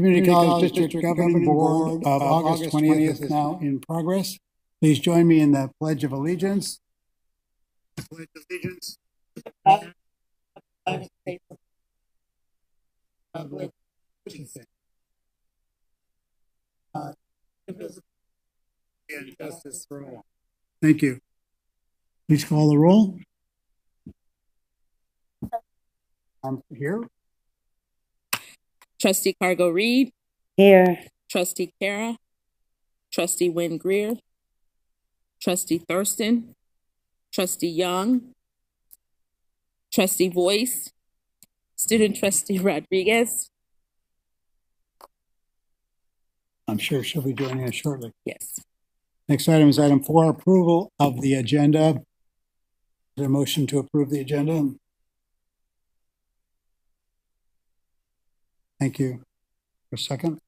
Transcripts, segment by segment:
Community College District Governing Board of August 20th is now in progress. Please join me in the Pledge of Allegiance. Pledge allegiance. And justice for all. Thank you. Please call the roll. I'm here. Trustee Cargo Reed. Here. Trustee Kara. Trustee Wynn Greer. Trustee Thurston. Trustee Young. Trustee Voice. Student Trustee Rodriguez. I'm sure she'll be joining us shortly. Yes. Next item is item 4, approval of the agenda. Is there a motion to approve the agenda? Thank you. For a second.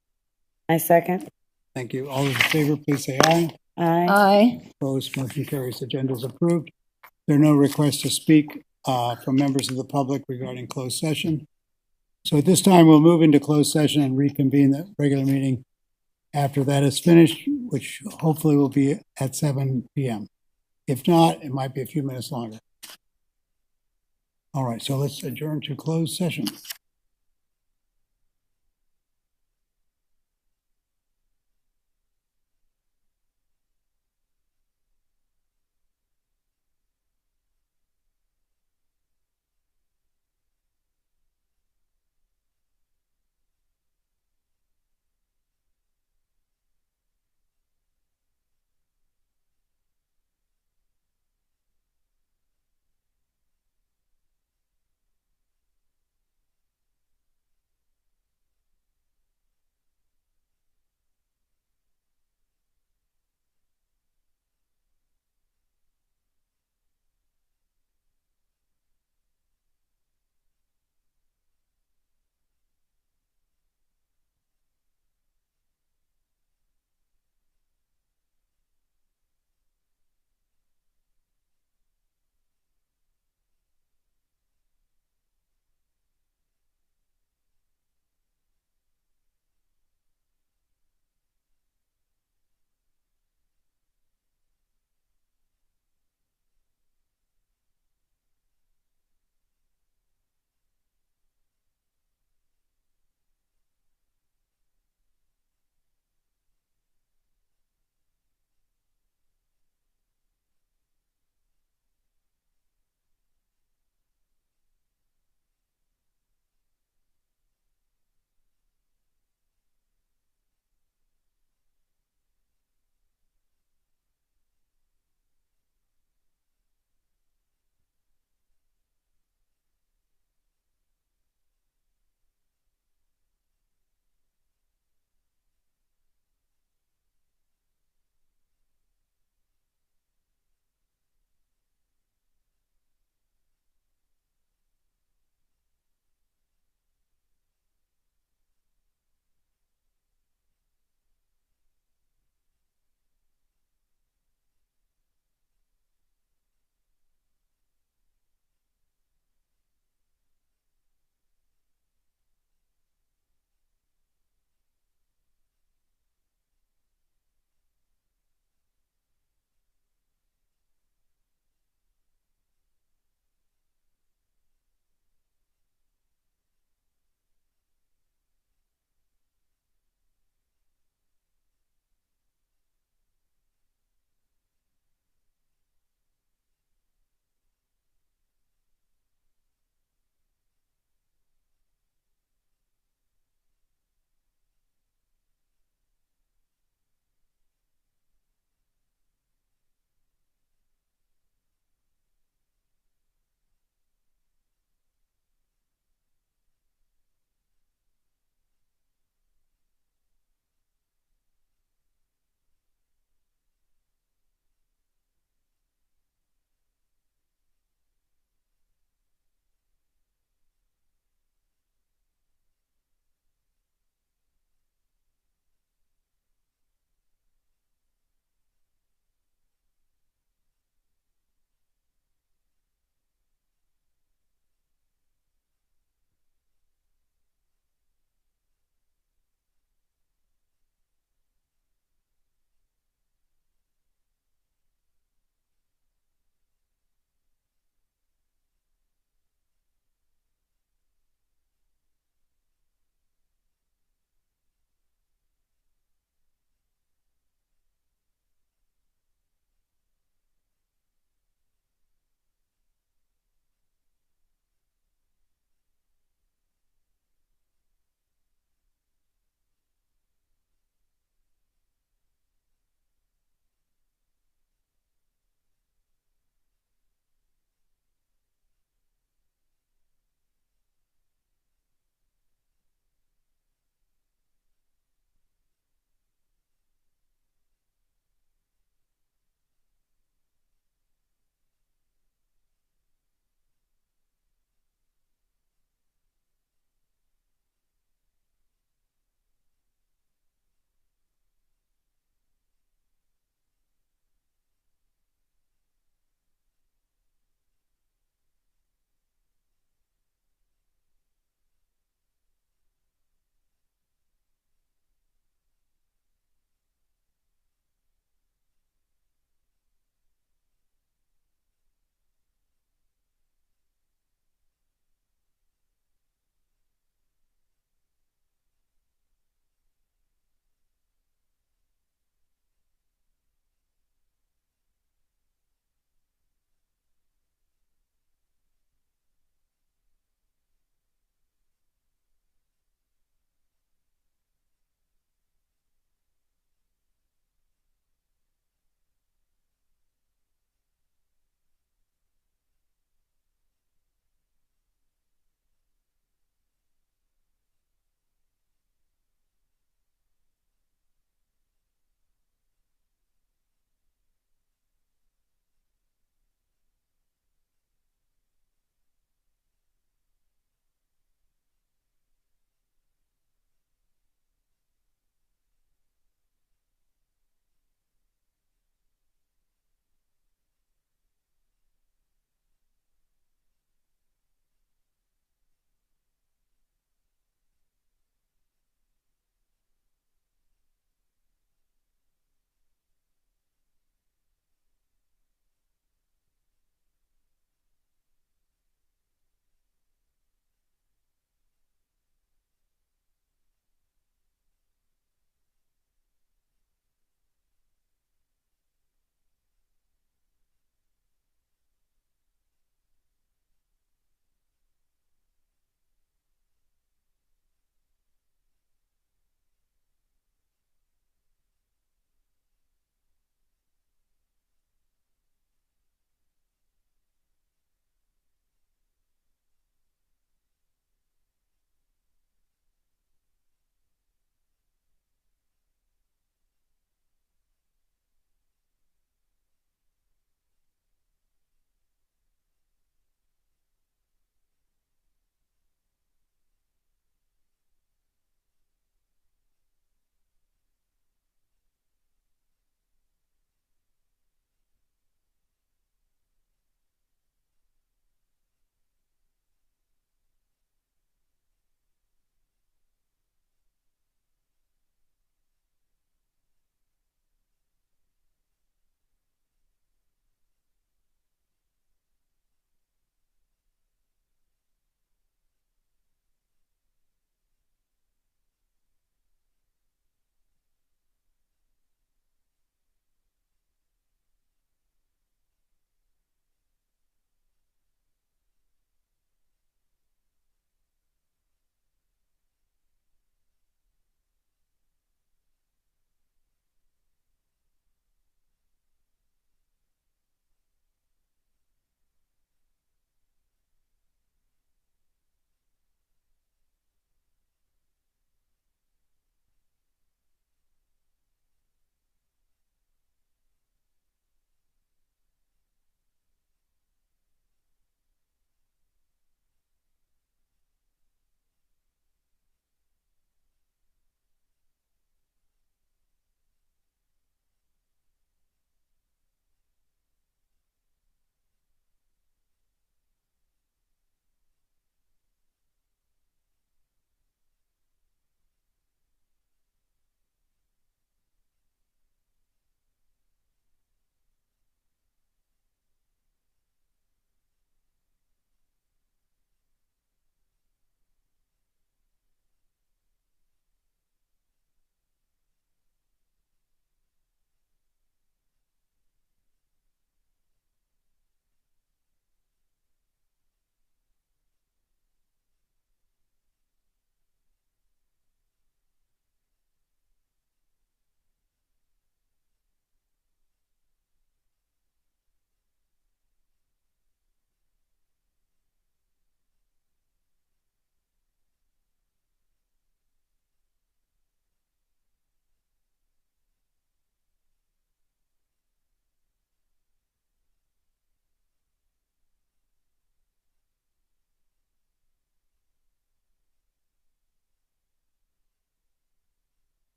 I second. Thank you. All those in favor, please say aye. Aye. Aye. Opposed, motion carries. Agenda is approved. There are no requests to speak from members of the public regarding closed session. So at this time, we'll move into closed session and reconvene the regular meeting after that is finished, which hopefully will be at 7 p.m. If not, it might be a few minutes longer. All right, so let's adjourn to closed session.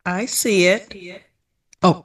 I see it. Oh,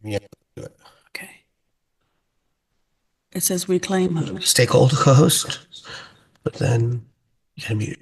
Yeah. okay. It says reclaim host. Stakeholder host, but then you can mute.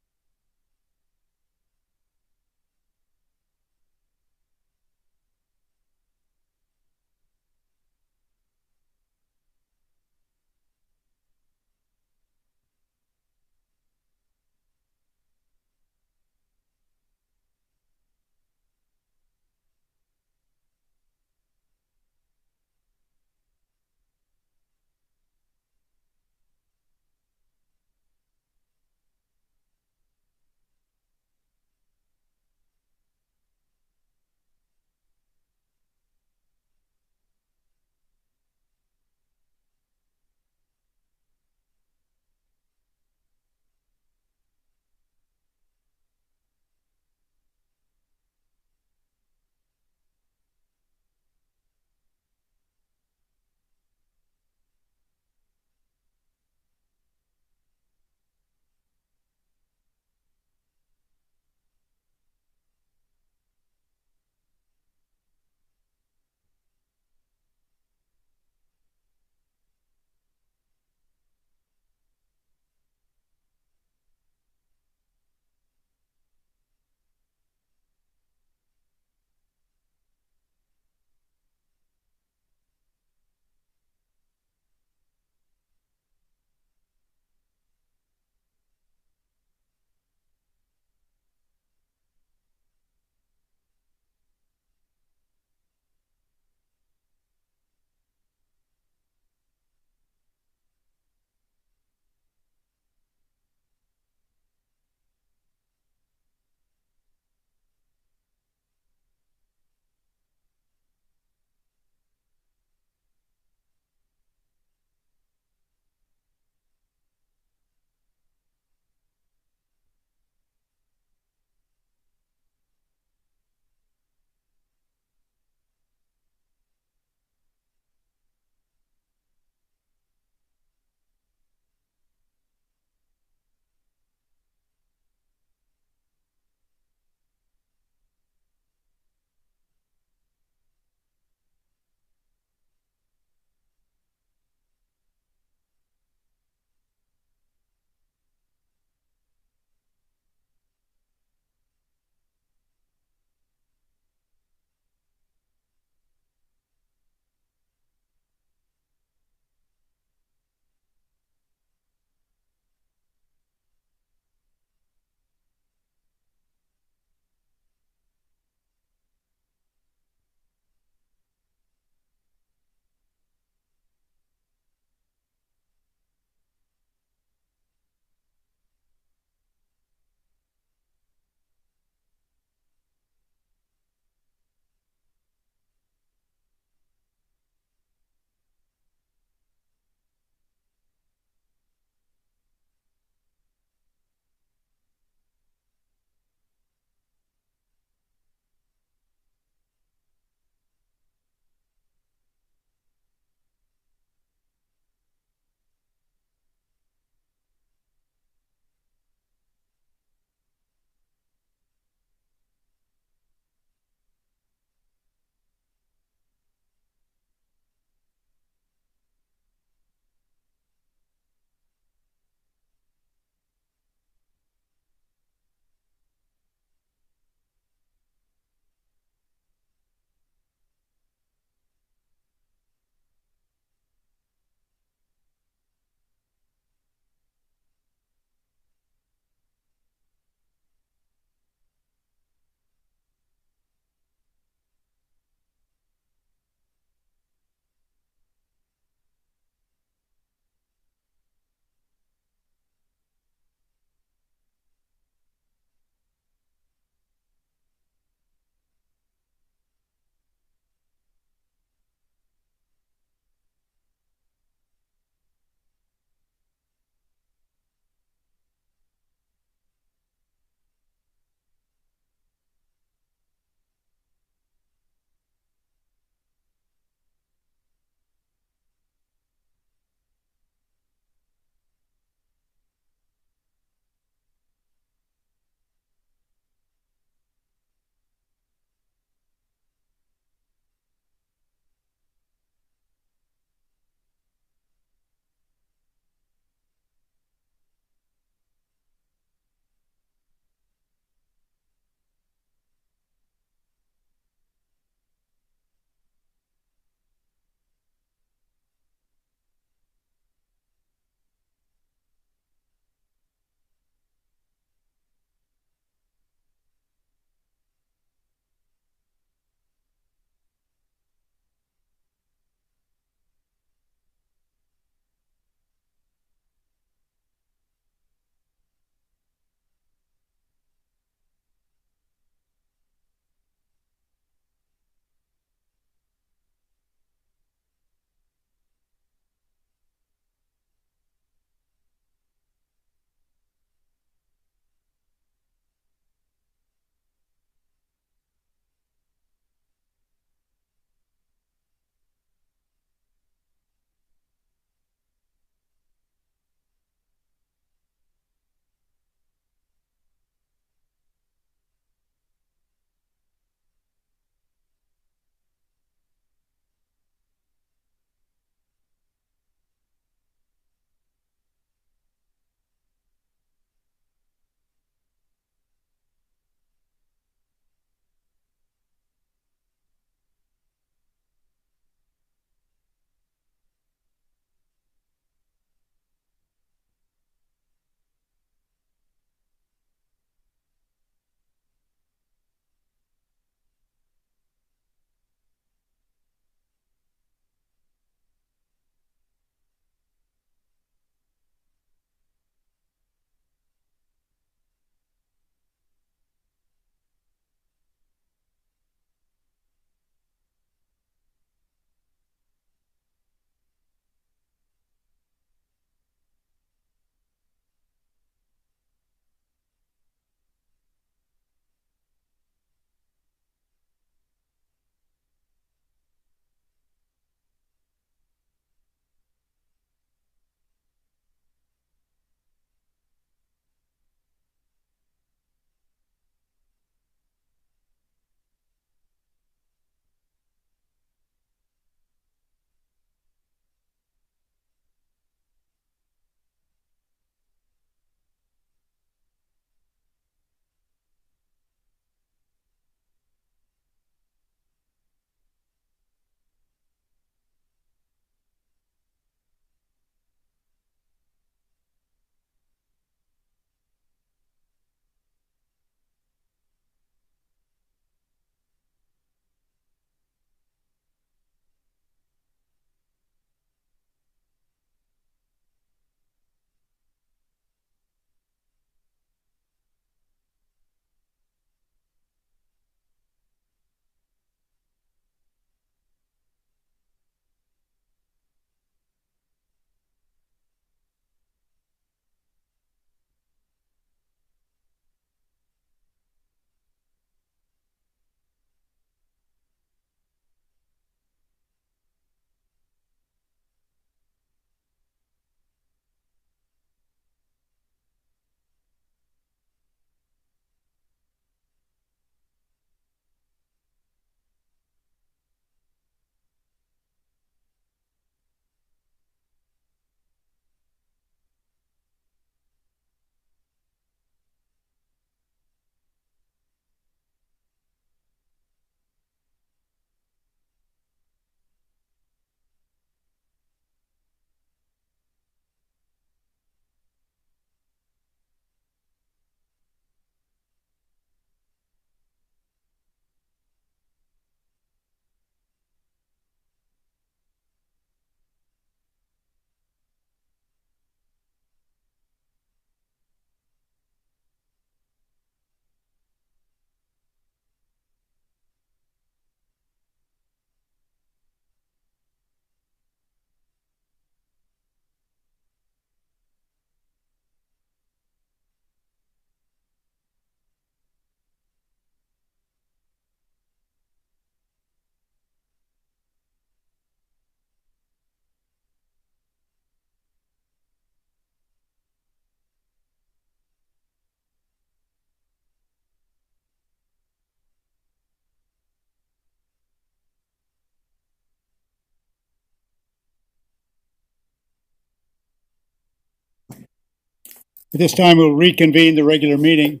At this time, we'll reconvene the regular meeting.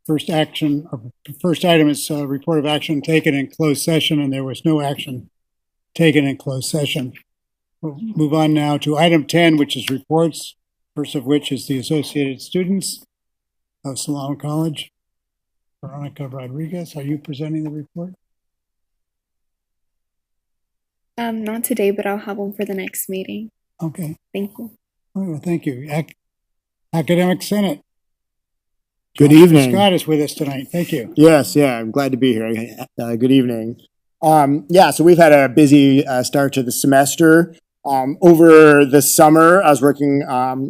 First item is report of action taken in closed session, and there was no action taken in closed session. We'll move on now to item 10, which is reports. First of which is the Associated Students of Solano College. Veronica Rodriguez, are you presenting the report? Not today, but I'll have one for the next meeting. Okay. Thank you. Oh, well, thank you. Academic Senate. Good Dr. evening. Scott is with us tonight. Thank you. Yes, yeah, I'm glad to be here. Good evening. So we've had a busy start to the semester. Over the summer, I was working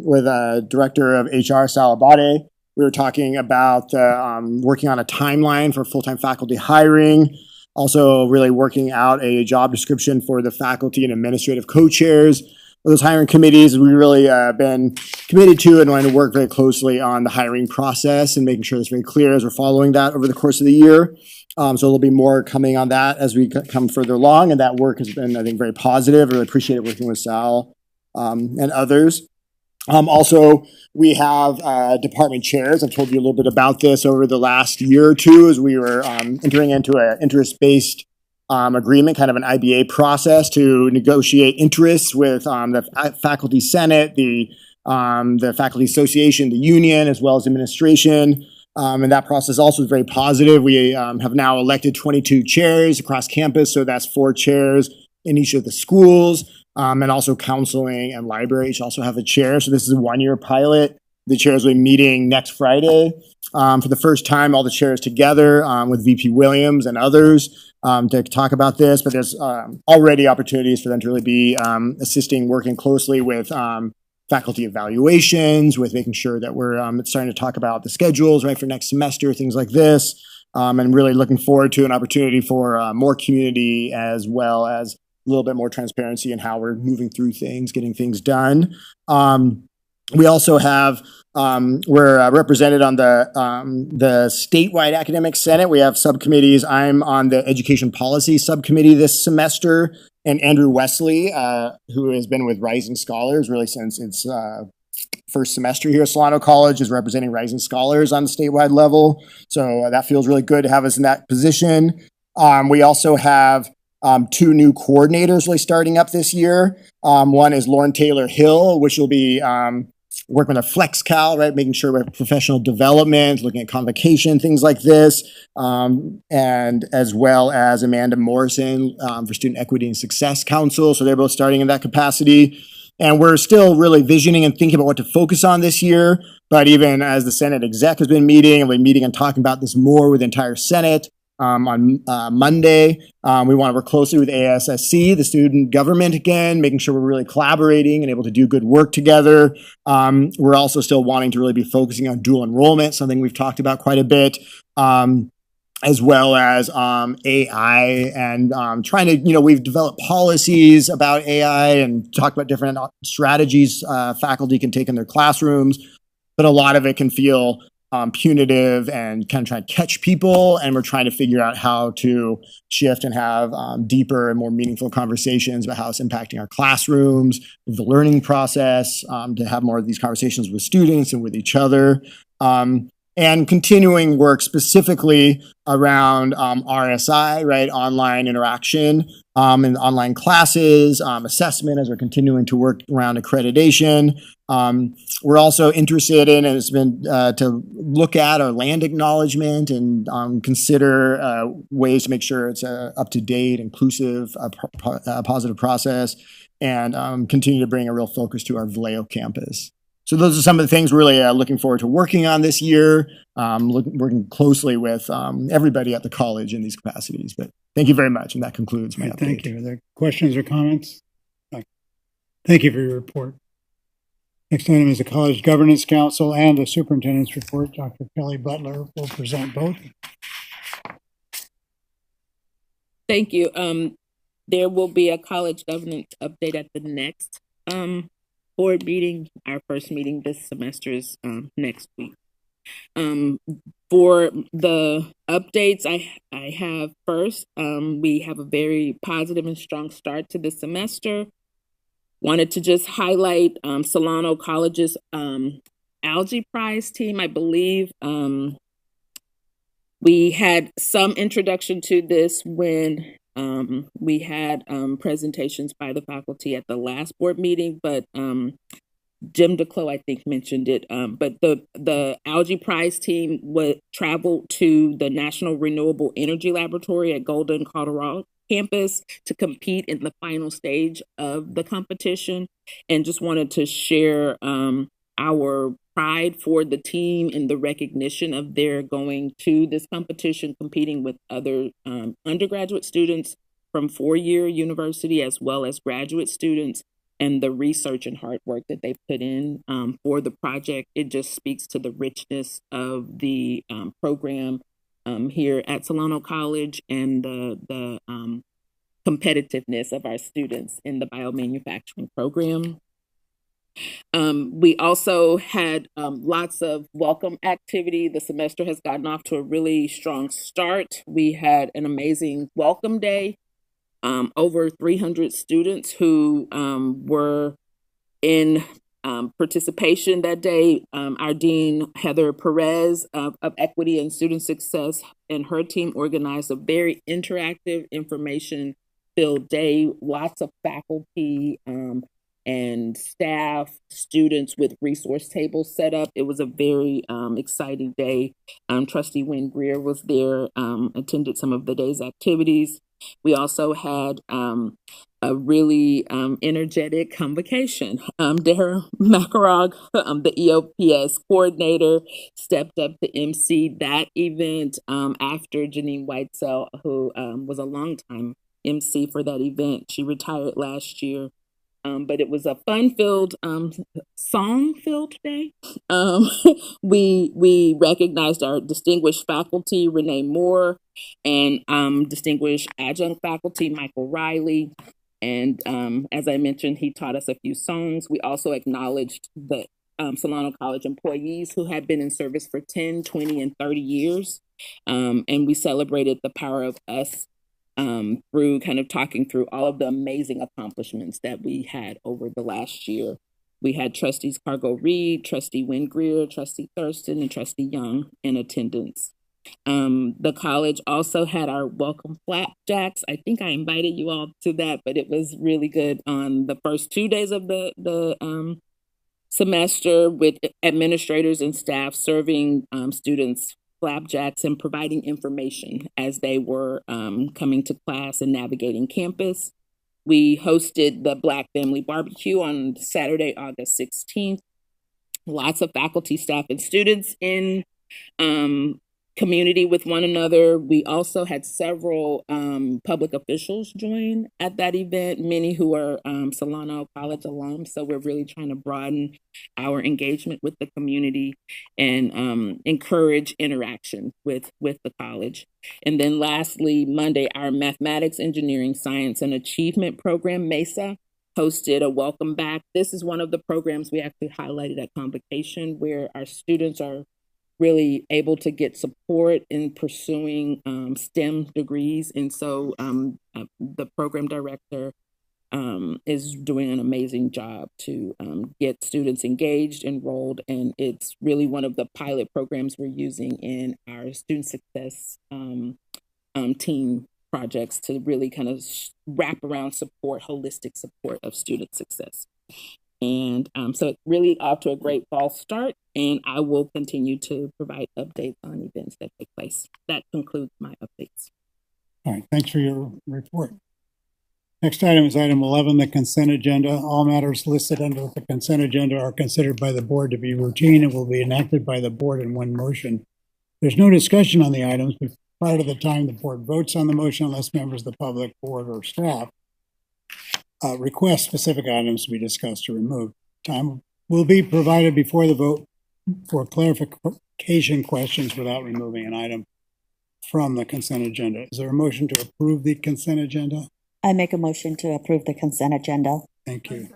with a director of HR, Sal Abate. We were talking about working on a timeline for full-time faculty hiring. Also, really working out a job description for the faculty and administrative co-chairs of those hiring committees. We really been committed to and wanting to work very closely on the hiring process and making sure that's very clear as we're following that over the course of the year. So there'll be more coming on that as we come further along, and that work has been, I think, very positive. I really appreciate working with Sal and others. Also, we have department chairs. I've told you a little bit about this over the last year or two as we were entering into an interest-based agreement, kind of an IBA process to negotiate interests with the faculty senate, the faculty association, the union, as well as administration. And that process also is very positive. We have now elected 22 chairs across campus, so that's 4 chairs in each of the schools. And also counseling and library each also have a chair. So this is a 1-year pilot. The chairs will be meeting next Friday for the first time, all the chairs together with VP Williams and others to talk about this. But there's already opportunities for them to really be assisting, working closely with faculty evaluations, with making sure that we're starting to talk about the schedules, right, for next semester, things like this. And really looking forward to an opportunity for more community as well as a little bit more transparency in how we're moving through things, getting things done. We also have, we're represented on the statewide academic senate. We have subcommittees. I'm on the education policy subcommittee this semester, and Andrew Wesley, who has been with Rising Scholars really since its first semester here at Solano College, is representing Rising Scholars on the statewide level. So that feels really good to have us in that position. We also have 2 new coordinators really starting up this year. One is Lauren Taylor Hill, which will be working with a FlexCal, right, making sure we have professional development, looking at convocation, things like this, and as well as Amanda Morrison for Student Equity and Success Council. So they're both starting in that capacity. And we're still really visioning and thinking about what to focus on this year. But even as the Senate exec has been meeting, and we're meeting and talking about this more with the entire Senate, on Monday, we want to work closely with ASSC, the student government again, making sure we're really collaborating and able to do good work together. We're also still wanting to really be focusing on dual enrollment, something we've talked about quite a bit, as well as AI and trying to, we've developed policies about AI and talked about different strategies faculty can take in their classrooms, but a lot of it can feel punitive and kind of trying to catch people, and we're trying to figure out how to shift and have deeper and more meaningful conversations about how it's impacting our classrooms, the learning process, to have more of these conversations with students and with each other, and continuing work specifically around RSI, right, online interaction, and online classes, assessment as we're continuing to work around accreditation. We're also interested in, and it's been to look at our land acknowledgement and consider ways to make sure it's up-to-date, inclusive, positive process, and continue to bring a real focus to our Vallejo campus. So those are some of the things we're really looking forward to working on this year, working closely with everybody at the college in these capacities. But thank you very much, and that concludes my update. Thank you. Are there questions or comments? Thank you for your report. Next item is the College Governance Council and the Superintendent's report. Dr. Kelly Butler will present both. Thank you. There will be a college governance update at the next board meeting. Our first meeting this semester is next week. For the updates I have first, we have a very positive and strong start to the semester. Wanted to just highlight Solano College's Algae Prize team, I believe we had some introduction to this when we had presentations by the faculty at the last board meeting, but Jim DeClo, I think, mentioned it. But the Algae Prize team would travel to the National Renewable Energy Laboratory at Golden, Colorado campus to compete in the final stage of the competition, and just wanted to share our pride for the team and the recognition of their going to this competition, competing with other undergraduate students from four-year university as well as graduate students, and the research and hard work that they put in for the project. It just speaks to the richness of the program here at Solano College and the competitiveness of our students in the biomanufacturing program. We also had lots of welcome activity. The semester has gotten off to a really strong start. We had an amazing welcome day. Over 300 students who were in participation that day. Our Dean, Heather Perez of Equity and Student Success, and her team organized a very interactive, information-filled day. Lots of faculty and staff, students with resource tables set up. It was a very exciting day. Trustee Wynn Greer was there, attended some of the day's activities. We also had a really energetic convocation. Dara Makarov, the EOPS coordinator, stepped up to MC that event after Janine Whitesell, who was a longtime MC for that event. She retired last year. But it was a fun-filled, song-filled day. We recognized our distinguished faculty, Renee Moore, and distinguished adjunct faculty, Michael Riley. And as I mentioned, he taught us a few songs. We also acknowledged the Solano College employees who had been in service for 10, 20, and 30 years. And we celebrated the power of us through kind of talking through all of the amazing accomplishments that we had over the last year. We had trustees Cargo Reed, trustee Wynn Greer, trustee Thurston, and trustee Young in attendance. The college also had our welcome flapjacks. I think I invited you all to that, but it was really good on the first 2 days of the semester, with administrators and staff serving students flapjacks and providing information as they were coming to class and navigating campus. We hosted the Black Family Barbecue on Saturday, August 16th. Lots of faculty, staff, and students in community with one another. We also had several public officials join at that event, many who are Solano College alums. So we're really trying to broaden our engagement with the community and encourage interaction with the college. And then lastly, Monday, our Mathematics, Engineering, Science, and Achievement program, MESA, hosted a welcome back. This is one of the programs we actually highlighted at convocation, where our students are really able to get support in pursuing STEM degrees. And so the program director is doing an amazing job to get students engaged, enrolled, and it's really one of the pilot programs we're using in our student success team projects to really kind of wrap around support, holistic support of student success. And so it's really off to a great fall start, and I will continue to provide updates on events that take place. That concludes my updates. All right, thanks for your report. Next item is item 11, the consent agenda. All matters listed under the consent agenda are considered by the board to be routine and will be enacted by the board in one motion. There's no discussion on the items prior to the time the board votes on the motion, unless members of the public, board, or staff request specific items to be discussed or removed. Time will be provided before the vote for clarification questions without removing an item from the consent agenda. Is there a motion to approve the consent agenda? I make a motion to approve the consent agenda. Thank you.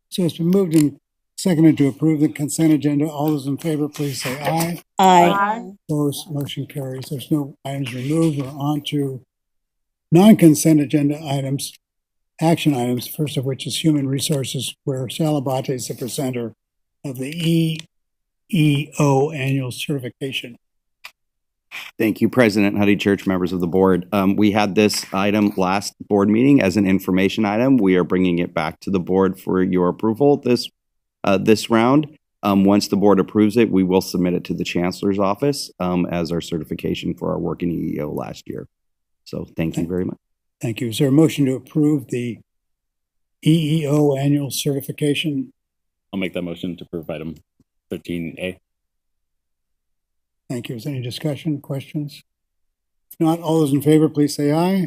So it's been moved and seconded to approve the consent agenda. All those in favor, please say aye. Aye. Opposed, motion carries. There's no items removed. We're on to non-consent agenda items. Action items, first of which is human resources, where Salabate is the presenter of the EEO annual certification. Thank you, President Huddy Church, members of the board. We had this item last board meeting as an information item. We are bringing it back to the board for your approval this round. Once the board approves it, we will submit it to the Chancellor's office as our certification for our work in EEO last year. So thank you very much. Thank you. Is there a motion to approve the EEO annual certification? I'll make that motion to approve item 13A. Thank you. Is there any discussion, questions? If not, all those in favor, please say aye.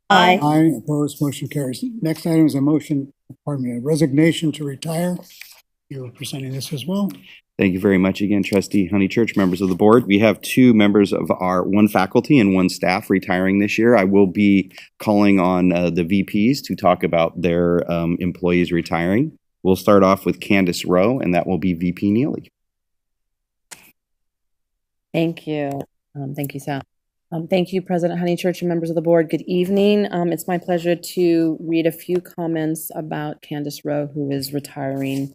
Aye. Aye. Opposed, motion carries. Next item is a resignation to retire. You were presenting this as well. Thank you very much again, Trustee Honeychurch, members of the board. We have two members of one faculty and one staff retiring this year. I will be calling on the VPs to talk about their employees retiring. We'll start off with Candace Rowe, and that will be VP Neely. Thank you. Thank you, Sal. Thank you, President Honeychurch and members of the board. Good evening. It's my pleasure to read a few comments about Candace Rowe, who is retiring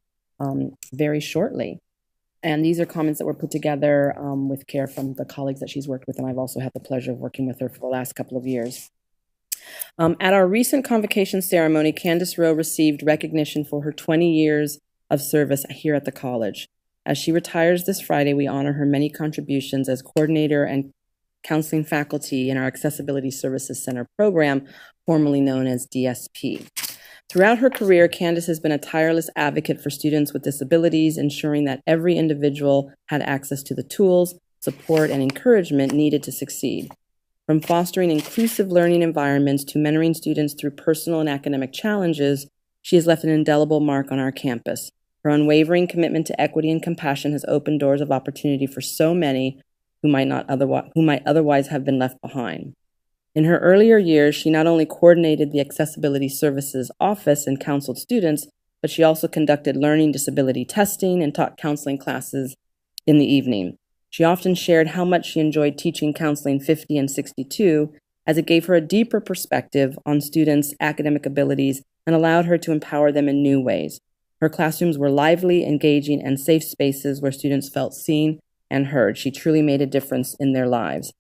very shortly. And these are comments that were put together with care from the colleagues that she's worked with, and I've also had the pleasure of working with her for the last couple of years. At our recent convocation ceremony, Candace Rowe received recognition for her 20 years of service here at the college. As she retires this Friday, we honor her many contributions as coordinator and counseling faculty in our Accessibility Services Center program, formerly known as DSP. Throughout her career, Candace has been a tireless advocate for students with disabilities, ensuring that every individual had access to the tools, support, and encouragement needed to succeed. From fostering inclusive learning environments to mentoring students through personal and academic challenges, she has left an indelible mark on our campus. Her unwavering commitment to equity and compassion has opened doors of opportunity for so many who might otherwise have been left behind. In her earlier years, she not only coordinated the Accessibility Services Office and counseled students, but she also conducted learning disability testing and taught counseling classes in the evening. She often shared how much she enjoyed teaching Counseling 50 and 62, as it gave her a deeper perspective on students' academic abilities and allowed her to empower them in new ways. Her classrooms were lively, engaging, and safe spaces where students felt seen and heard. She truly made a difference in their lives.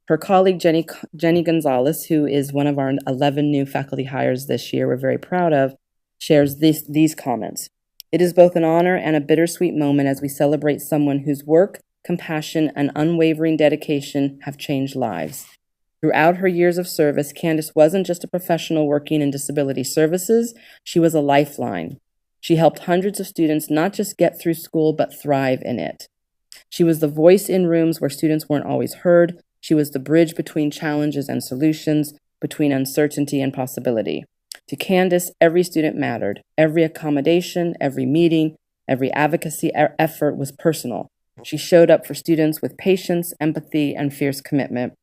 Her colleague, Jenny Gonzalez, who is one of our 11 new faculty hires this year, we're very proud of, shares these comments. It is both an honor and a bittersweet moment as we celebrate someone whose work, compassion, and unwavering dedication have changed lives. Throughout her years of service, Candace wasn't just a professional working in disability services, she was a lifeline. She helped hundreds of students not just get through school, but thrive in it. She was the voice in rooms where students weren't always heard. She was the bridge between challenges and solutions, between uncertainty and possibility. To Candace, every student mattered. Every accommodation, every meeting, every advocacy effort was personal. She showed up for students with patience, empathy, and fierce commitment.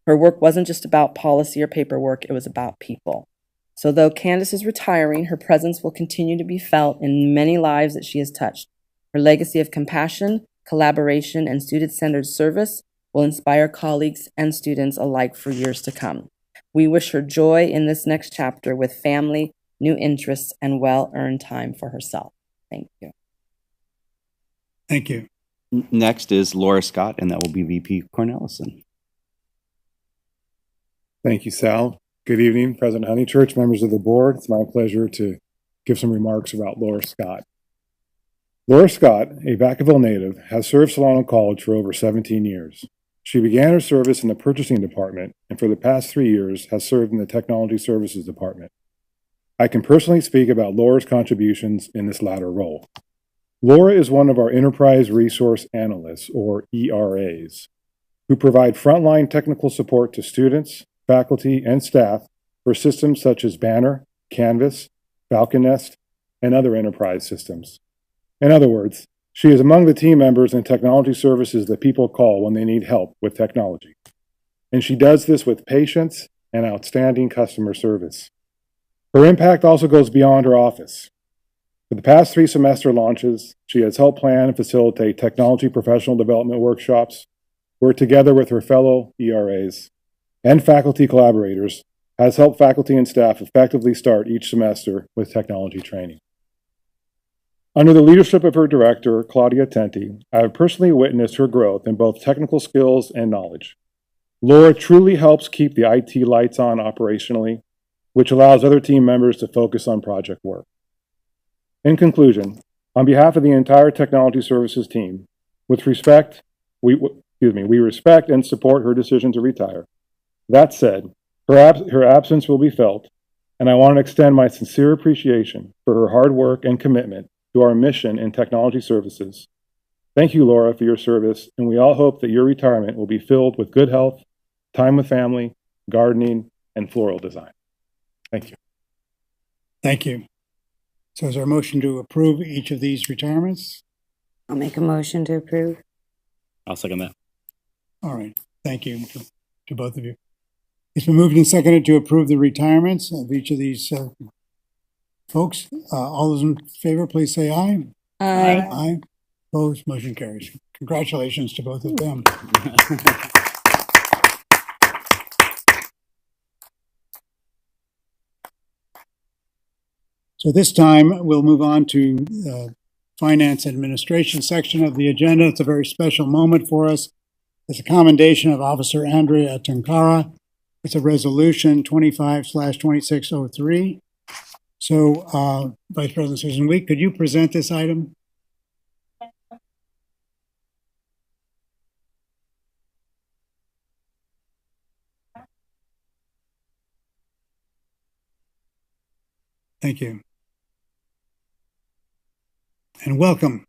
Her work wasn't just about policy or paperwork, it was about people. So though Candace is retiring, her presence will continue to be felt in many lives that she has touched. Her legacy of compassion, collaboration, and student-centered service will inspire colleagues and students alike for years to come. We wish her joy in this next chapter with family, new interests, and well-earned time for herself. Thank you. Thank you. Next is Laura Scott, and that will be VP Cornelison. Thank you, Sal. Good evening, President Honeychurch, members of the board. It's my pleasure to give some remarks about Laura Scott. Laura Scott, a Vacaville native, has served Solano College for over 17 years. She began her service in the purchasing department and for the past 3 years has served in the technology services department. I can personally speak about Laura's contributions in this latter role. Laura is one of our Enterprise Resource Analysts, or ERAs, who provide frontline technical support to students, faculty, and staff for systems such as Banner, Canvas, Falcon Nest, and other enterprise systems. In other words, she is among the team members and technology services that people call when they need help with technology. And she does this with patience and outstanding customer service. Her impact also goes beyond her office. For the past 3 semester launches, she has helped plan and facilitate technology professional development workshops, where together with her fellow ERAs and faculty collaborators, has helped faculty and staff effectively start each semester with technology training. Under the leadership of her director, Claudia Tenti, I have personally witnessed her growth in both technical skills and knowledge. Laura truly helps keep the IT lights on operationally, which allows other team members to focus on project work. In conclusion, on behalf of the entire technology services team, with respect, we respect and support her decision to retire. That said, her absence will be felt, and I want to extend my sincere appreciation for her hard work and commitment to our mission in technology services. Thank you, Laura, for your service, and we all hope that your retirement will be filled with good health, time with family, gardening, and floral design. Thank you. Thank you. So is there a motion to approve each of these retirements? I'll make a motion to approve. I'll second that. All right. Thank you to both of you. It's been moved and seconded to approve the retirements of each of these folks. All those in favor, please say aye. Aye. Aye. Opposed, motion carries. Congratulations to both of them. So this time we'll move on to the finance administration section of the agenda. It's a very special moment for us. It's a commendation of Officer Andrea Tunkara. It's a resolution 25/2603. So, Vice President Susan Week, could you present this item? Thank you. And welcome,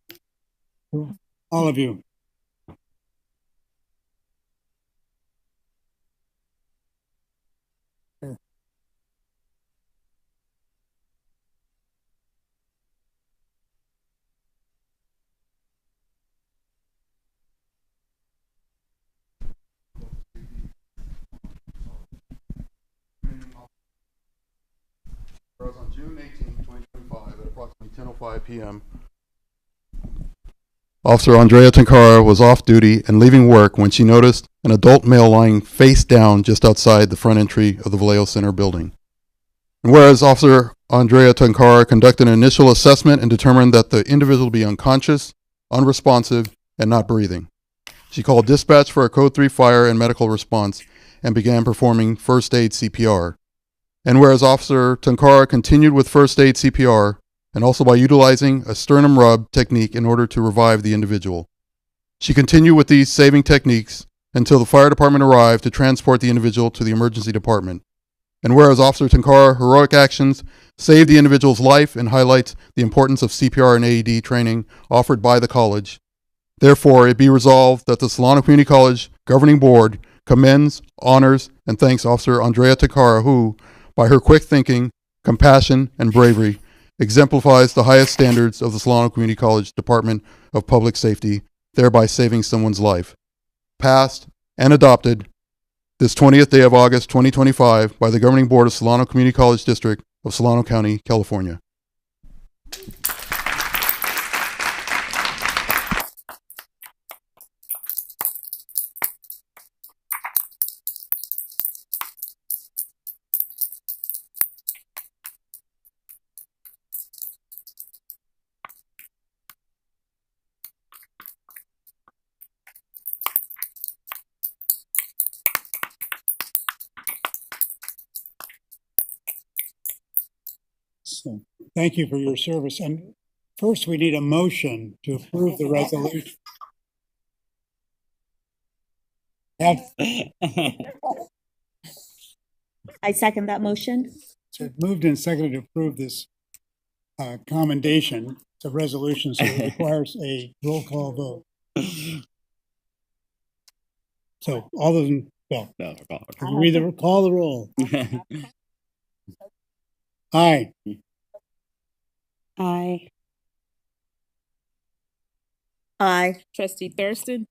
all of you. On June 18, 2025, at approximately 10:05 p.m., Officer Andrea Tunkara was off duty and leaving work when she noticed an adult male lying face down just outside the front entry of the Vallejo Center building. And whereas Officer Andrea Tunkara conducted an initial assessment and determined that the individual to be unconscious, unresponsive, and not breathing, she called dispatch for a Code 3 fire and medical response and began performing first aid CPR. And whereas Officer Tunkara continued with first aid CPR, and also by utilizing a sternum rub technique in order to revive the individual. She continued with these saving techniques until the fire department arrived to transport the individual to the emergency department. And whereas Officer Tunkara's heroic actions saved the individual's life and highlights the importance of CPR and AED training offered by the college, therefore it be resolved that the Solano Community College Governing Board commends, honors, and thanks Officer Andrea Tunkara, who, by her quick thinking, compassion, and bravery, exemplifies the highest standards of the Solano Community College Department of Public Safety, thereby saving someone's life. Passed and adopted this 20th day of August 2025 by the Governing Board of Solano Community College District of Solano County, California. So, thank you for your service. And first, we need a motion to approve the resolution. I second that motion. So it moved and seconded to approve this commendation. It's a resolution, so it requires a roll call vote. So all those in, well, No, we either call the roll. Aye. Aye. Aye. Trustee Thurston,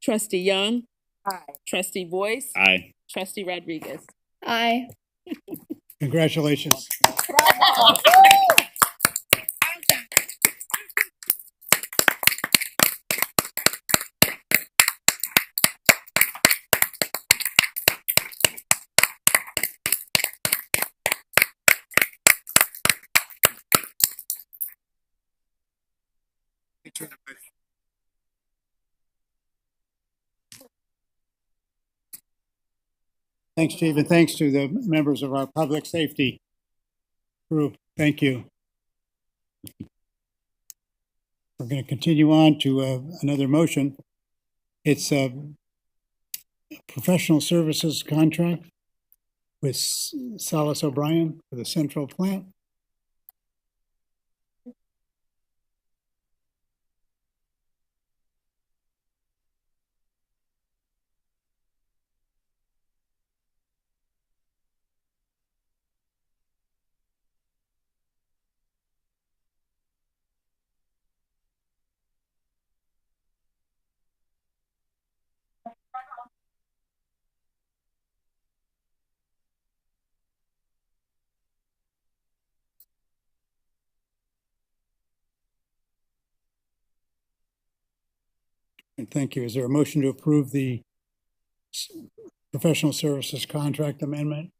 Trustee Young, aye. Trustee Boyce, Aye. Trustee Rodriguez. Aye. Congratulations. Thanks, Chief, and thanks to the members of our public safety group. Thank you. We're going to continue on to another motion. It's a professional services contract with Salas O'Brien for the central plant. And thank you. Is there a motion to approve the professional services contract amendment?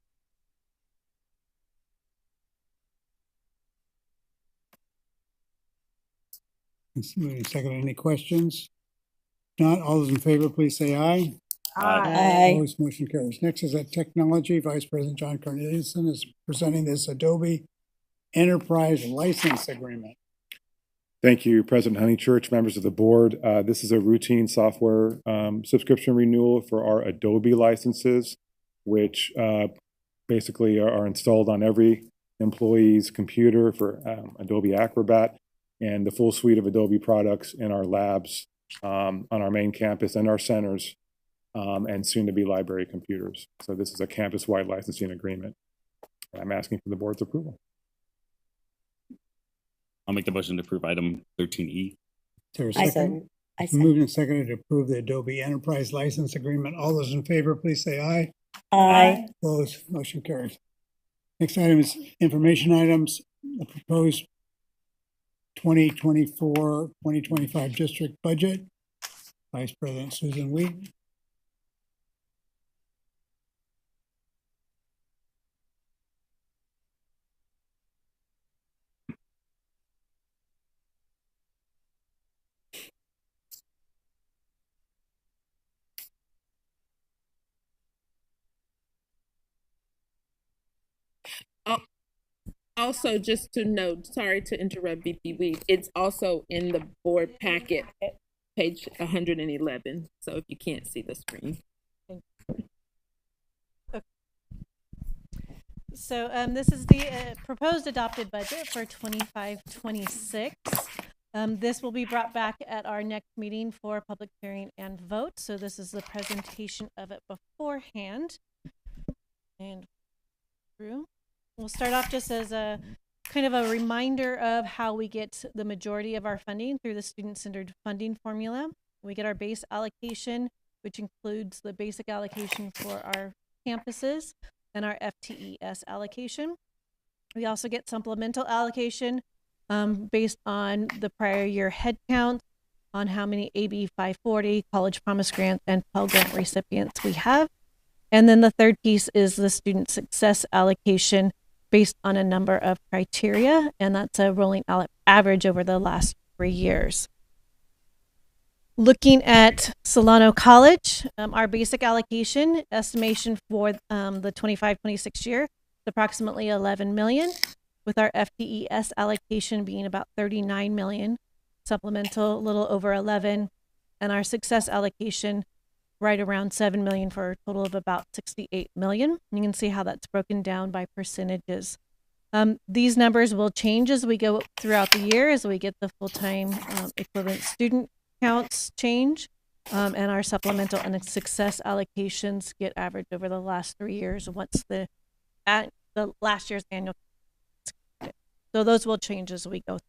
Second, any questions? If not, all those in favor, please say aye. Aye. Opposed, motion carries. Next is that technology. Vice President John Corneliuson is presenting this Adobe Enterprise License Agreement. Thank you, President Honeychurch, members of the board. This is a routine software subscription renewal for our Adobe licenses, which basically are installed on every employee's computer for Adobe Acrobat and the full suite of Adobe products in our labs on our main campus and our centers and soon to be library computers. So this is a campus-wide licensing agreement. I'm asking for the board's approval. I'll make the motion to approve item 13E. Is there a second? Moved and seconded to approve the Adobe Enterprise License Agreement. All those in favor, please say aye. Aye. Opposed, motion carries. Next item is information items. The proposed 2024-2025 district budget. Vice President Susan Wheat. Also, just to note, sorry to interrupt VP Weed, it's also in the board packet, page 111. So if you can't see the screen. So this is the proposed adopted budget for 25-26. This will be brought back at our next meeting for public hearing and vote. So this is the presentation of it beforehand. And through. We'll start off just as a kind of a reminder of how we get the majority of our funding through the student-centered funding formula. We get our base allocation, which includes the basic allocation for our campuses and our FTES allocation. We also get supplemental allocation based on the prior year head count, on how many AB 540, College Promise Grant, and Pell Grant recipients we have. And then the third piece is the student success allocation based on a number of criteria, and that's a rolling average over the last 3 years. Looking at Solano College, our basic allocation estimation for the 25-26 year is approximately $11 million, with our FTES allocation being about $39 million, supplemental a little over $11 million, and our success allocation right around $7 million for a total of about $68 million. You can see how that's broken down by percentages. These numbers will change as we go throughout the year, as we get the full-time equivalent student counts change, and our supplemental and success allocations get averaged over the last 3 years once the last year's annual. So those will change as we go.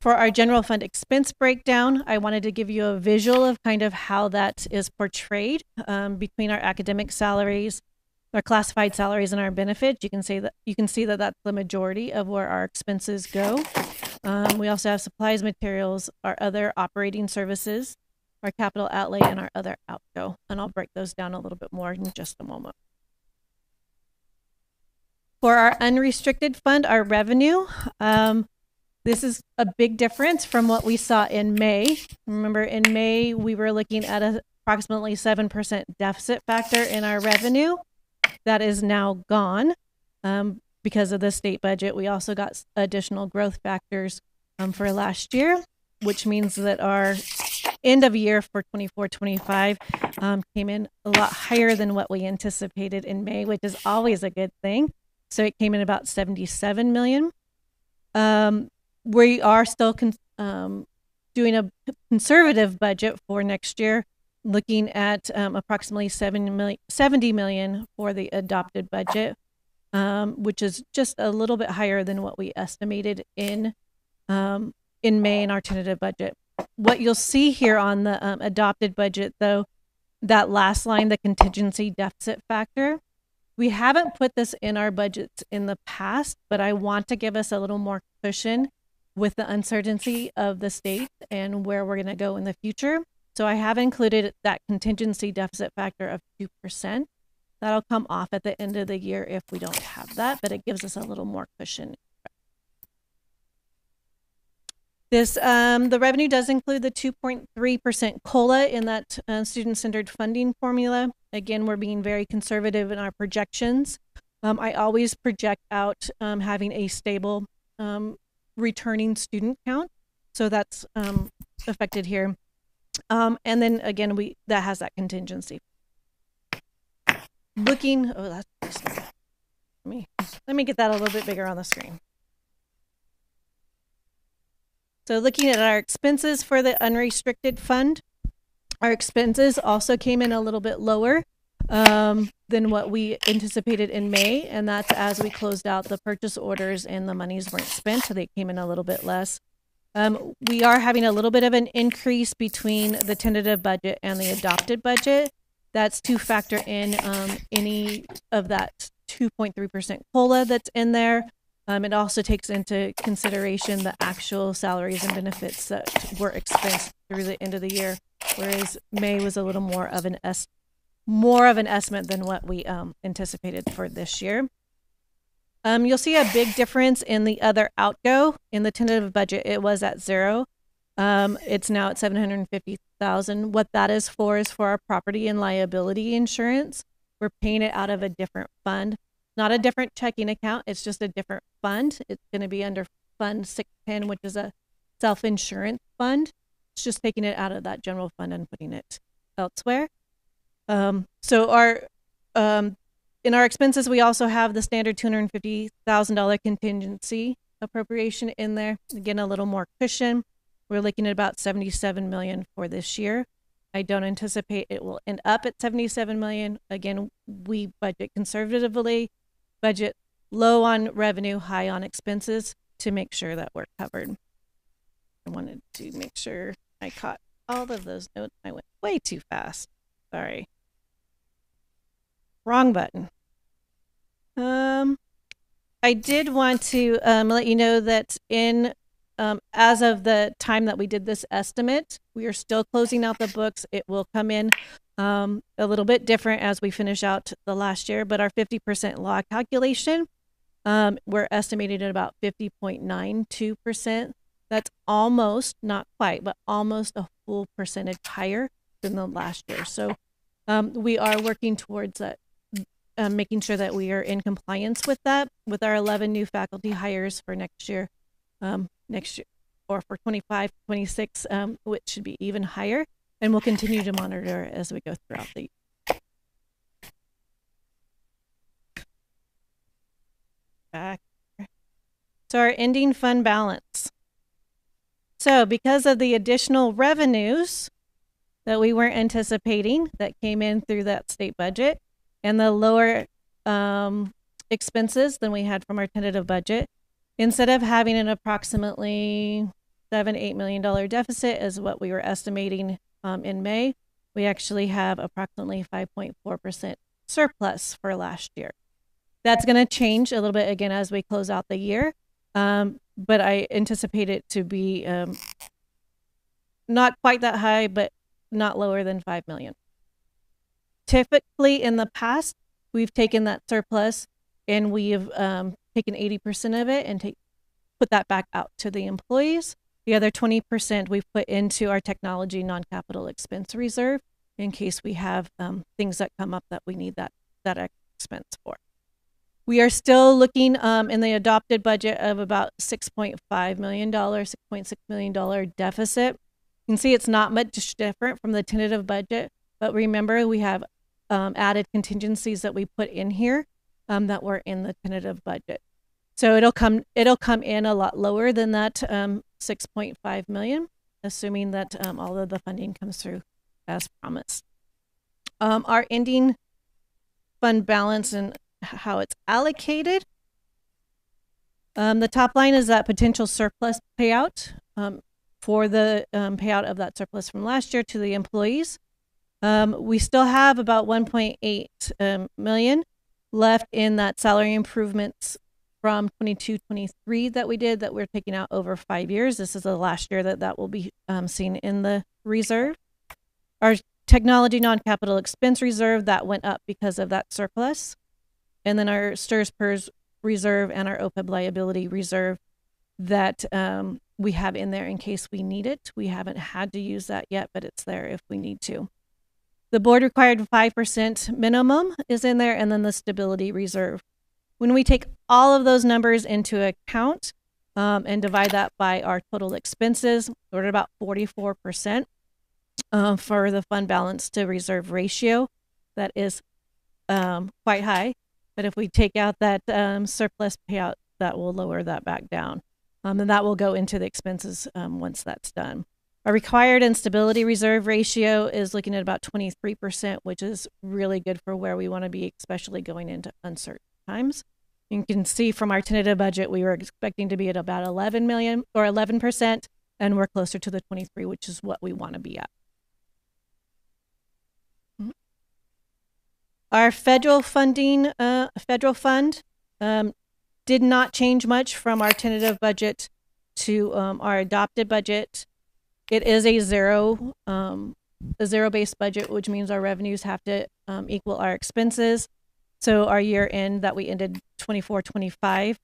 For our general fund expense breakdown, I wanted to give you a visual of kind of how that is portrayed between our academic salaries, our classified salaries, and our benefits. You can see that that's the majority of where our expenses go. We also have supplies, materials, our other operating services, our capital outlay, and our other outgo. And I'll break those down a little bit more in just a moment. For our unrestricted fund, our revenue, This is a big difference from what we saw in May. Remember, in May, we were looking at a approximately 7% deficit factor in our revenue. That is now gone because of the state budget. We also got additional growth factors for last year, which means that our end of year for 24-25 came in a lot higher than what we anticipated in May, which is always a good thing. So it came in about 77 million. We are still doing a conservative budget for next year, looking at approximately 70 million for the adopted budget, which is just a little bit higher than what we estimated in May in our tentative budget. What you'll see here on the adopted budget, though, that last line, the contingency deficit factor, we haven't put this in our budgets in the past, but I want to give us a little more cushion with the uncertainty of the state and where we're going to go in the future. So I have included that contingency deficit factor of 2%. That'll come off at the end of the year if we don't have that, but it gives us a little more cushion. This the revenue does include the 2.3% COLA in that student-centered funding formula. Again, we're being very conservative in our projections. I always project out having a stable returning student count, so that's affected here. And then again, that has that contingency. Looking, let me get that a little bit bigger on the screen. So looking at our expenses for the unrestricted fund, our expenses also came in a little bit lower than what we anticipated in May, and that's as we closed out the purchase orders and the monies weren't spent, so they came in a little bit less. We are having a little bit of an increase between the tentative budget and the adopted budget. That's to factor in any of that 2.3% COLA that's in there. It also takes into consideration the actual salaries and benefits that were expensed through the end of the year, whereas May was a little more of an estimate than what we anticipated for this year. You'll see a big difference in the other outgo. In the tentative budget, it was at 0. It's now at 750,000. What that is for our property and liability insurance. We're paying it out of a different fund. Not a different checking account, it's just a different fund. It's going to be under Fund 610, which is a self-insurance fund. It's just taking it out of that general fund and putting it elsewhere. So our in our expenses, we also have the standard $250,000 contingency appropriation in there. Again, a little more cushion. We're looking at about 77 million for this year. I don't anticipate it will end up at 77 million. Again, we budget conservatively, budget low on revenue, high on expenses to make sure that we're covered. I wanted to make sure I caught all of those notes. I went way too fast. Sorry. Wrong button. I did want to let you know that as of the time that we did this estimate, we are still closing out the books. It will come in a little bit different as we finish out the last year, but our 50% law calculation, we're estimated at about 50.92%. That's almost, not quite, but almost a full percentage higher than the last year. So we are working towards that, making sure that we are in compliance with that, with our 11 new faculty hires for next year, or for 25-26, which should be even higher. And we'll continue to monitor as we go throughout the year. Back. So our ending fund balance. So because of the additional revenues that we weren't anticipating that came in through that state budget and the lower expenses than we had from our tentative budget, instead of having an approximately $7-8 million deficit as what we were estimating in May, we actually have approximately 5.4% surplus for last year. That's going to change a little bit again as we close out the year, but I anticipate it to be not quite that high, but not lower than 5 million. Typically in the past, we've taken that surplus and we've taken 80% of it and put that back out to the employees. The other 20% we've put into our technology non-capital expense reserve in case we have things that come up that we need that expense for. We are still looking in the adopted budget of about $6.5 million, $6.6 million deficit. You can see it's not much different from the tentative budget, but remember we have added contingencies that we put in here that were in the tentative budget. So it'll come in a lot lower than that 6.5 million, assuming that all of the funding comes through as promised. Our ending fund balance and how it's allocated. The top line is that potential surplus payout for the payout of that surplus from last year to the employees. We still have about 1.8 million left in that salary improvements from 22-23 that we did that we're taking out over 5 years. This is the last year that will be seen in the reserve. Our technology non-capital expense reserve that went up because of that surplus. And then our STRS PERS reserve and our OPEB liability reserve that we have in there in case we need it. We haven't had to use that yet, but it's there if we need to. The board required 5% minimum is in there, and then the stability reserve. When we take all of those numbers into account and divide that by our total expenses, we're at about 44% for the fund balance to reserve ratio. That is quite high. But if we take out that surplus payout, that will lower that back down. And that will go into the expenses once that's done. Our required and stability reserve ratio is looking at about 23%, which is really good for where we want to be, especially going into uncertain times. You can see from our tentative budget, we were expecting to be at about 11 million or 11%, and we're closer to the 23, which is what we want to be at. Our federal funding, federal fund did not change much from our tentative budget to our adopted budget. It is a zero-based budget, which means our revenues have to equal our expenses. So our year end that we ended 24-25,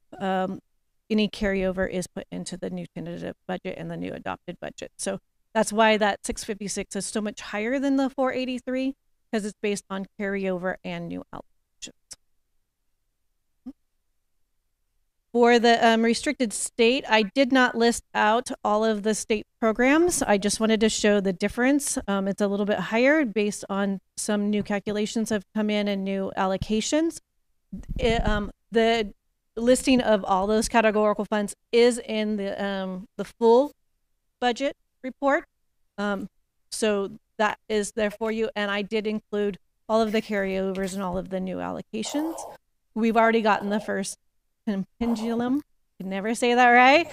any carryover is put into the new tentative budget and the new adopted budget. So that's why that 656 is so much higher than the 483, because it's based on carryover and new allocations. For the restricted state, I did not list out all of the state programs. I just wanted to show the difference. It's a little bit higher based on some new calculations have come in and new allocations. The listing of all those categorical funds is in the full budget report. So that is there for you. And I did include all of the carryovers and all of the new allocations. We've already gotten the first pendulum, I can never say that right.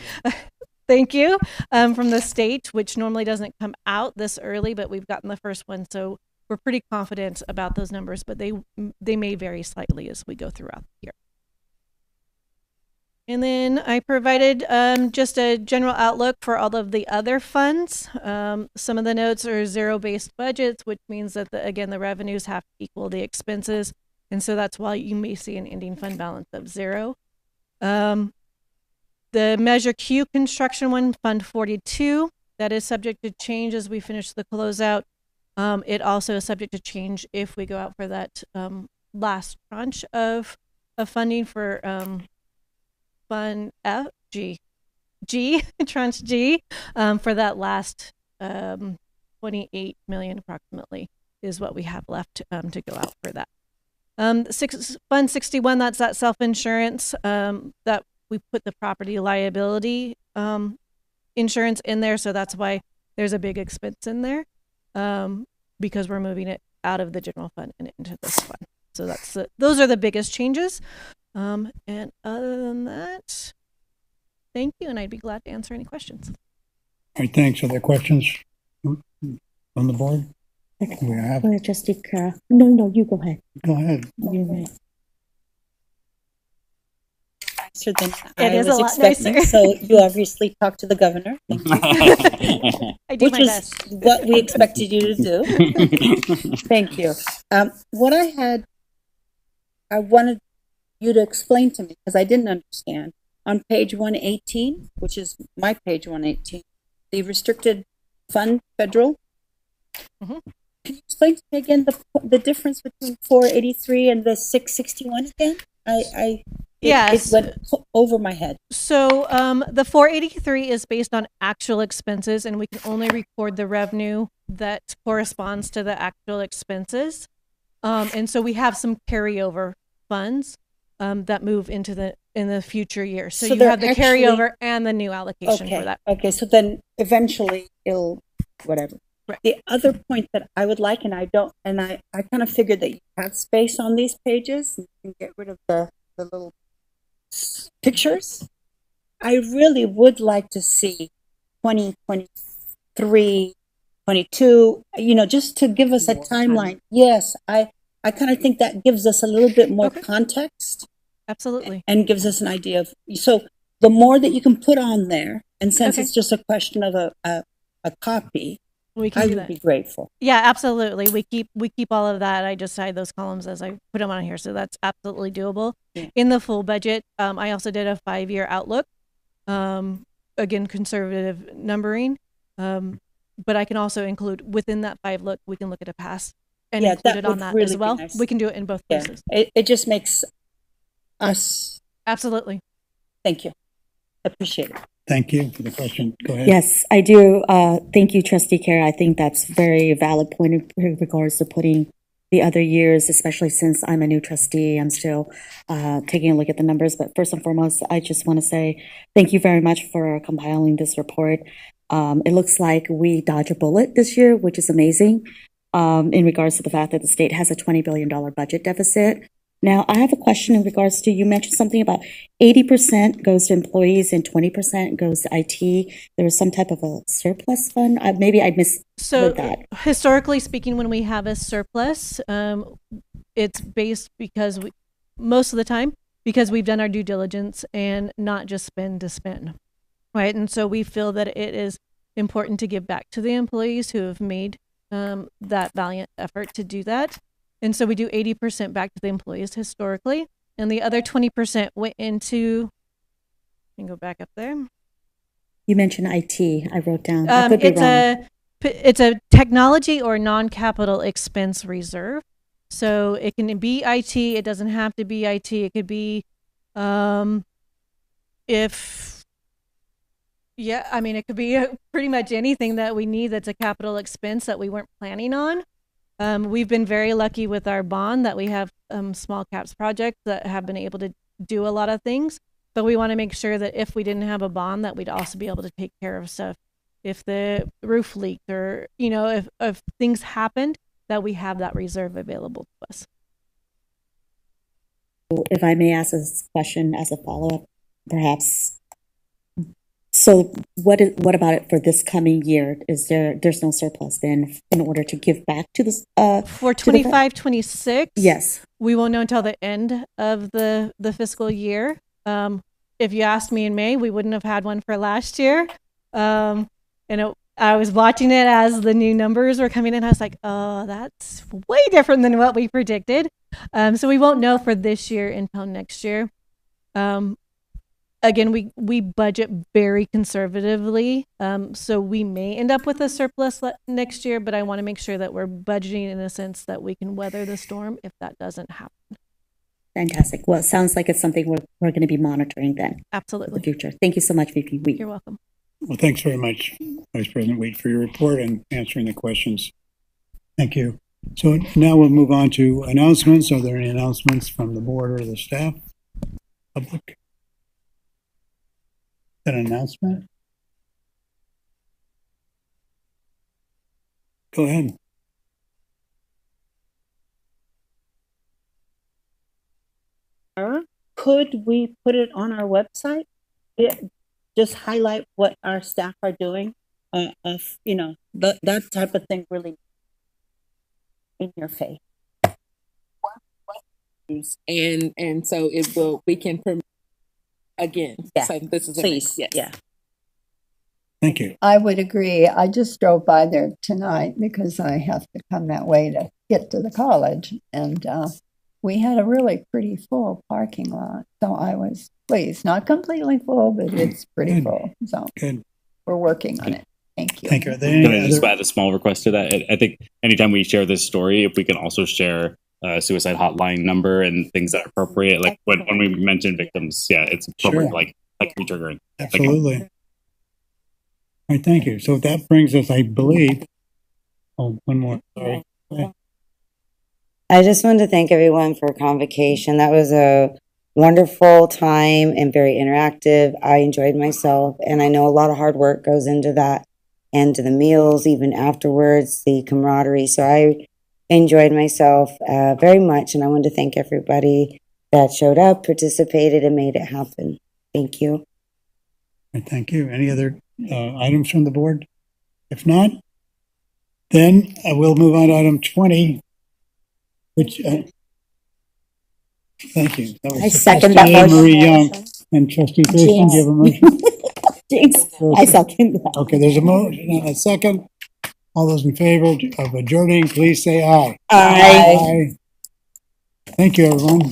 Thank you, from the state, which normally doesn't come out this early, but we've gotten the first one. So we're pretty confident about those numbers, but they may vary slightly as we go throughout the year. And then I provided just a general outlook for all of the other funds. Some of the notes are zero-based budgets, which means that, again, the revenues have to equal the expenses. And so that's why you may see an ending fund balance of 0. The Measure Q construction one, Fund 42, that is subject to change as we finish the closeout. It also is subject to change if we go out for that last tranche of funding for Fund G, Tranche G, for that last 28 million approximately is what we have left to go out for that. Fund 61, that's that self-insurance that we put the property liability insurance in there. So that's why there's a big expense in there because we're moving it out of the general fund and into this fund. So that's those are the biggest changes. And other than that, thank you. And I'd be glad to answer any questions. All right, thanks. Are there questions on the board? Okay. We have. Go ahead, Trustee Kara. No, you go ahead. Go ahead. You're right. Nicer than It I is was a lot expecting. nicer. So you obviously talked to the governor. Thank you. I do Which my was best. what we expected you to do. Thank you. What I wanted you to explain to me, because I didn't understand, on page 118, which is my page 118, the restricted fund federal. Mhm. Can you explain to me again the difference between 483 and the 661 again? Yes. It went over my head. So the 483 is based on actual expenses, and we can only record the revenue that corresponds to the actual expenses. And so we have some carryover funds that move into in the future year. So you have the carryover and the new allocation for that. Okay, so then eventually it'll whatever. Right. The other point that I would like, and I kind of figured that you have space on these pages and you can get rid of the little pictures. I really would like to see 2023, 22, just to give us a timeline. Yes, I kind of think that gives us a little bit more context. Absolutely. And gives us an idea of, so the more that you can put on there, and since it's just a question of a copy, I would be grateful. Yeah, absolutely. We keep all of that. I just hide those columns as I put them on here, so that's absolutely doable. Yeah. In the full budget, I also did a 5-year outlook. Again, conservative numbering. But I can also include within that 5 look, we can look at a past and include it on that as well. Nice. We can do it in both places. It just makes us. Absolutely. Thank you. Appreciate it. Thank you for the question. Go ahead. Yes, I do. Thank you, Trustee Kerr. I think that's very valid point in regards to putting the other years, especially since I'm a new trustee. I'm still taking a look at the numbers. But first and foremost, I just want to say thank you very much for compiling this report. It looks like we dodged a bullet this year, which is amazing in regards to the fact that the state has a $20 billion budget deficit. Now, I have a question in regards to, you mentioned something about 80% goes to employees and 20% goes to IT. There was some type of a surplus fund. Maybe I misheard that. Historically speaking, when we have a surplus, it's based most of the time, because we've done our due diligence and not just spend to spend, right? And so we feel that it is important to give back to the employees who have made that valiant effort to do that. And so we do 80% back to the employees historically, and the other 20% went into, I can go back up there. You mentioned IT. I wrote down. I could be wrong. It's a technology or non-capital expense reserve. So it can be IT. It doesn't have to be IT. It could be, it could be pretty much anything that we need that's a capital expense that we weren't planning on. We've been very lucky with our bond that we have small caps projects that have been able to do a lot of things, but we want to make sure that if we didn't have a bond, that we'd also be able to take care of stuff. If the roof leaked or, if things happened, that we have that reserve available to us. If I may ask this question as a follow-up, perhaps. So what about it for this coming year? There's no surplus then in order to give back to this for 25-26? Yes. We won't know until the end of the fiscal year. If you asked me in May, we wouldn't have had one for last year. I was watching it as the new numbers were coming in. I was like, oh, that's way different than what we predicted. So we won't know for this year until next year. Again, we budget very conservatively, so we may end up with a surplus next year, but I want to make sure that we're budgeting in a sense that we can weather the storm if that doesn't happen. Fantastic. Well, it sounds like it's something we're going to be monitoring then. Absolutely. For the future. Thank you so much, VP Wheat. You're welcome. Well, thanks very much, Vice President Wheat, for your report and answering the questions. Thank you. So now we'll move on to announcements. Are there any announcements from the board or the staff? Public? An announcement? Go ahead. Could we put it on our website? Just highlight what our staff are doing. That type of thing really in your face. And so we can again. Yeah. So this is please. Yes. Yeah. Thank you. I would agree. I just drove by there tonight because I have to come that way to get to the college. And we had a really pretty full parking lot. So I was pleased, not completely full, but it's pretty Good. full. So Good. we're working on it. Thank you. Thank you. Are there Can any I just other- add a small request to that? I think anytime we share this story, if we can also share a suicide hotline number and things that are appropriate, like when we mention victims, yeah, it's appropriate, Sure. like triggering. Absolutely. All right, thank you. So that brings us, I believe, oh, one more, sorry. I just wanted to thank everyone for convocation. That was a wonderful time and very interactive. I enjoyed myself, and I know a lot of hard work goes into that and to the meals, even afterwards, the camaraderie. So I enjoyed myself very much, and I wanted to thank everybody that showed up, participated, and made it happen. Thank you. All right, thank you. Any other items from the board? If not, then we'll move on to item 20, which, thank you. That was I second that Trustee Anne motion. Marie Young and Trustee Thurston. Jinx. Do you have a motion? Jinx, I second that. Okay, there's a motion and a second. All those in favor of adjourning, please say aye. Aye. Thank you, everyone.